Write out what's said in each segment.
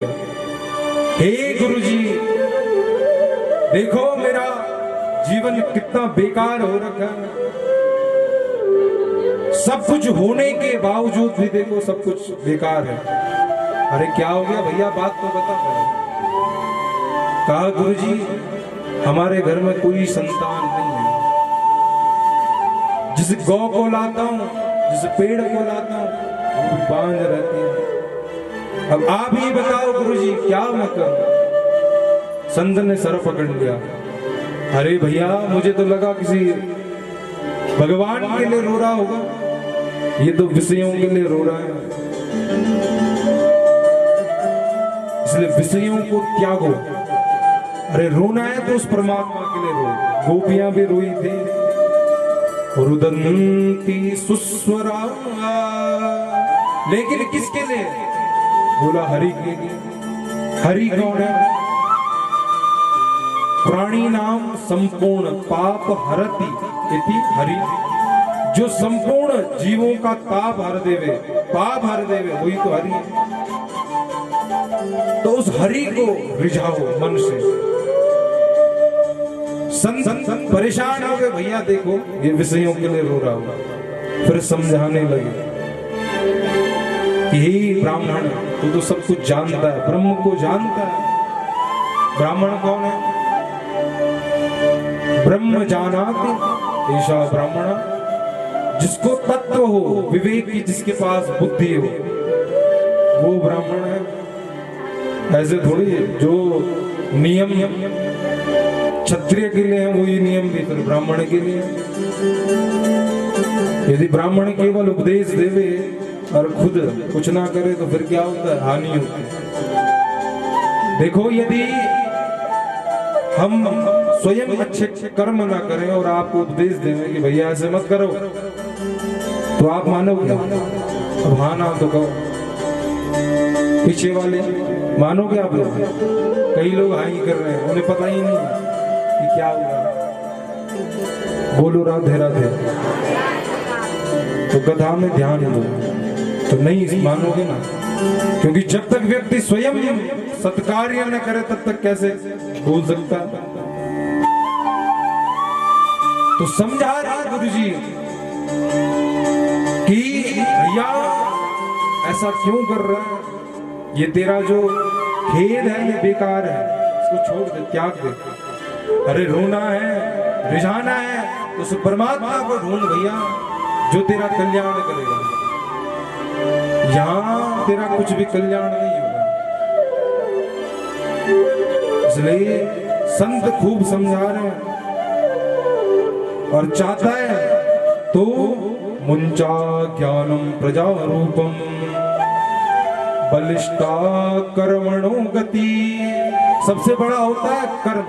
हे गुरुजी, देखो मेरा जीवन कितना बेकार हो रखा है। सब कुछ होने के बावजूद भी देखो सब कुछ बेकार है। अरे क्या हो गया भैया, बात तो बता। कहा गुरुजी, हमारे घर में कोई संतान नहीं है। जिस गौ को लाता हूं, जिस पेड़ को लाता हूं, वो भी बांझ रहती है। अब आप ही बताओ गुरुजी, क्या मैं करूं? संत ने सर पकड़ लिया। अरे भैया, मुझे तो लगा किसी भगवान के लिए रो रहा होगा, ये तो विषयों के लिए रो रहा है। इसलिए विषयों को त्यागो। अरे रोना है तो उस परमात्मा के लिए रो। गोपियां भी रोई थी। रुदंती सुस्वरा, लेकिन किसके लिए? बोला हरि के लिए। हरि कौन है? प्राणी नाम संपूर्ण पाप हरति इति हरि। जो संपूर्ण जीवों का ताप हर देवे, पाप हर देवे, वही तो हरि है। तो उस हरि को रिझाओ मन से। संत परेशान हो गए, भैया देखो ये विषयों के लिए रो रहा होगा। फिर समझाने लगे कि हे ब्राह्मण, तू तो सब कुछ जानता है, ब्रह्म को जानता है। ब्राह्मण कौन है? ब्रह्म जानाति ऐसा ब्राह्मण, जिसको तत्व हो, विवेक की जिसके पास बुद्धि हो, वो ब्राह्मण है। ऐसे थोड़ी जो नियम क्षत्रिय के लिए है वही नियम भी फिर ब्राह्मण के लिए। यदि ब्राह्मण केवल उपदेश देवे और खुद कुछ ना करे तो फिर क्या होता है? हानि होती है। देखो, यदि हम स्वयं अच्छे कर्म ना करें और आपको उपदेश दें कि भैया ऐसे मत करो, तो आप मानोगे? अब हाँ ना तो कहो। पीछे वाले मानोगे आप लोग? कई लोग हाँ ही कर रहे हैं, उन्हें पता ही नहीं कि क्या होगा। बोलो राधे राधे। तो गधा में ध्यान दो, तो नहीं मानोगे ना। क्योंकि जब तक व्यक्ति स्वयं सत्कार्य न करे तब तक कैसे बोल सकता है? तो समझा रहा गुरुजी कि भैया ऐसा क्यों कर रहा है? ये तेरा जो खेद है ये बेकार है, इसको छोड़ दे, त्याग दे। अरे रोना है, रिझाना है, तो उस परमात्मा को ढूंढ भैया, जो तेरा कल्याण करेगा। यहां तेरा कुछ भी कल्याण नहीं होगा। इसलिए संत खूब समझा रहे हैं और चाहता है तो मुंचा ज्ञानम प्रजा रूपम बलिष्ठा कर्मणो गति। सबसे बड़ा होता है कर्म।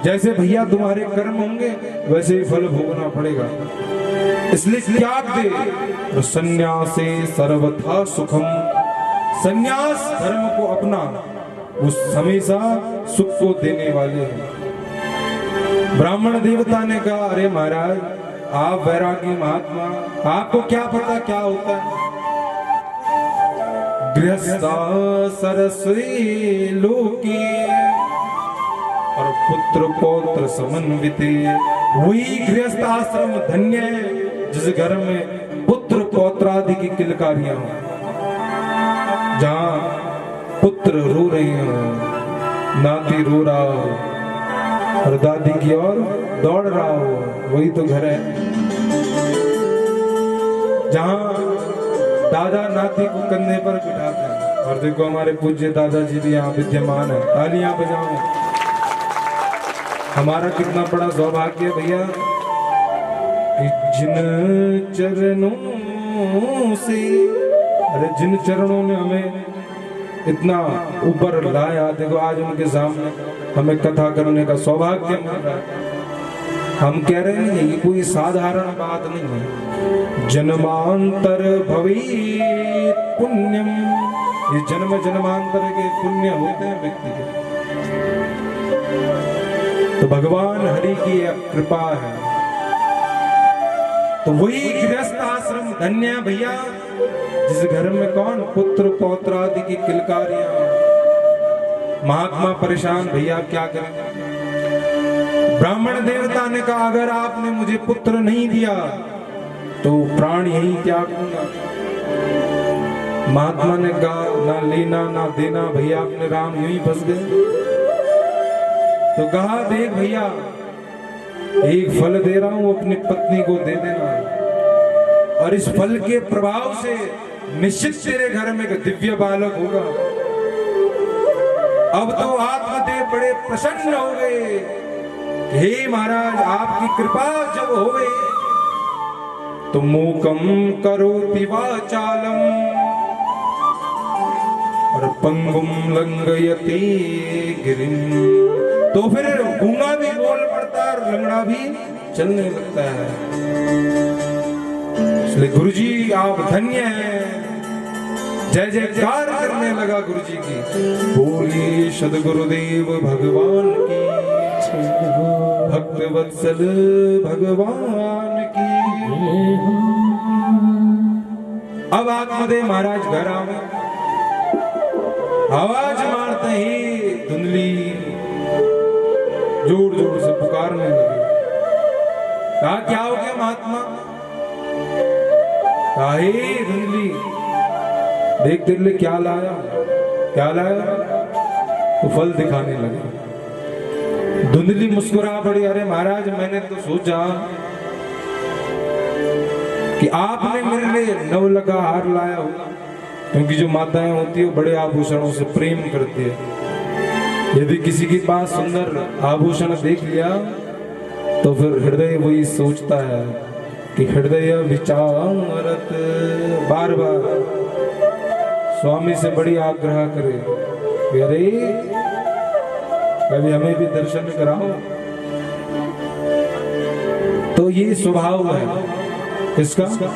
जैसे भैया तुम्हारे कर्म होंगे वैसे ही फल भोगना पड़ेगा। इसलिए त्याग दे। तो संन्यासे सर्वथा सुखम, संन्यास धर्म को अपना, वो हमेशा सुख को देने वाले हैं। ब्राह्मण देवता ने कहा, अरे महाराज आप वैरागी महात्मा, आपको क्या पता क्या होता है? गृहस्था सरस्वी लोकी और पुत्र पौत्र समन्विते। वही गृहस्थ आश्रम धन्य है जिस घर में पुत्र पौत्रादि की किलकारियां हो, जहां पुत्र रो रहे हो, नाती रो रहा हो और दादी की ओर दौड़ रहा हो, वही तो घर है। जहां दादा नाती को कंधे पर बिठाते हैं। और देखो हमारे पूज्य दादाजी भी यहाँ विद्यमान है। तालियां बजाओ। हमारा कितना बड़ा सौभाग्य है भैया कि जिन चरणों से, अरे जिन चरणों ने हमें इतना ऊपर लाया, देखो आज उनके सामने हमें कथा करने का सौभाग्य मिल रहा है। हम कह रहे हैं ये कोई साधारण बात नहीं है। जन्मांतर भवेत् पुण्यम, ये जन्म जन्मांतर के पुण्य होते हैं व्यक्ति के। तो भगवान हरि की कृपा है। तो वही गृहस्थ आश्रम धन्य भैया जिस घर में कौन पुत्र पौत्रादि की किलकारियां महात्मा परेशान, भैया क्या करें। ब्राह्मण देवता ने कहा अगर आपने मुझे पुत्र नहीं दिया तो प्राण यही त्याग दूंगा। महात्मा ने कहा ना लेना ना देना भैया, अपने राम यूं ही फंस गए। तो कहा देख भैया, एक फल दे रहा हूं, अपनी पत्नी को दे देना, और इस फल के प्रभाव से निश्चित तेरे घर में एक दिव्य बालक होगा। अब तो आत्मदेव बड़े प्रसन्न हो गए, हे महाराज आपकी कृपा जब हो गई तो मूकम करोति वाचालम और पंगुम लंघयति गिरिम। तो फिर गूंगा भी बोल पड़ता है और लंगड़ा भी चलने लगता है। इसलिए गुरुजी आप धन्य हैं। जय जयकार करने लगा गुरुजी की। बोलिए सद्गुरुदेव भगवान की, भक्त वत्सल भगवान की। अब आत्मदेव महाराज घर आवे, आवाज मारते ही धुंधली जोर जोर से पुकारने लगी। कहा क्या हो गया महात्मा? कहा हे धुंधली, देख तेरे लिए क्या लाया, क्या लाया? तो फल दिखाने लगे। धुंधली मुस्कुरा पड़ी, अरे महाराज मैंने तो सोचा कि आपने मेरे लिए नवलखा हार लाया होगा, क्योंकि जो माताएं होती है बड़े आभूषणों से प्रेम करती है। यदि किसी के पास सुंदर आभूषण देख लिया तो फिर हृदय वही सोचता है कि हृदय विचारत, बार बार स्वामी से बड़ी आग्रह करे, अरे कभी हमें भी दर्शन कराओ। तो ये स्वभाव है किसका?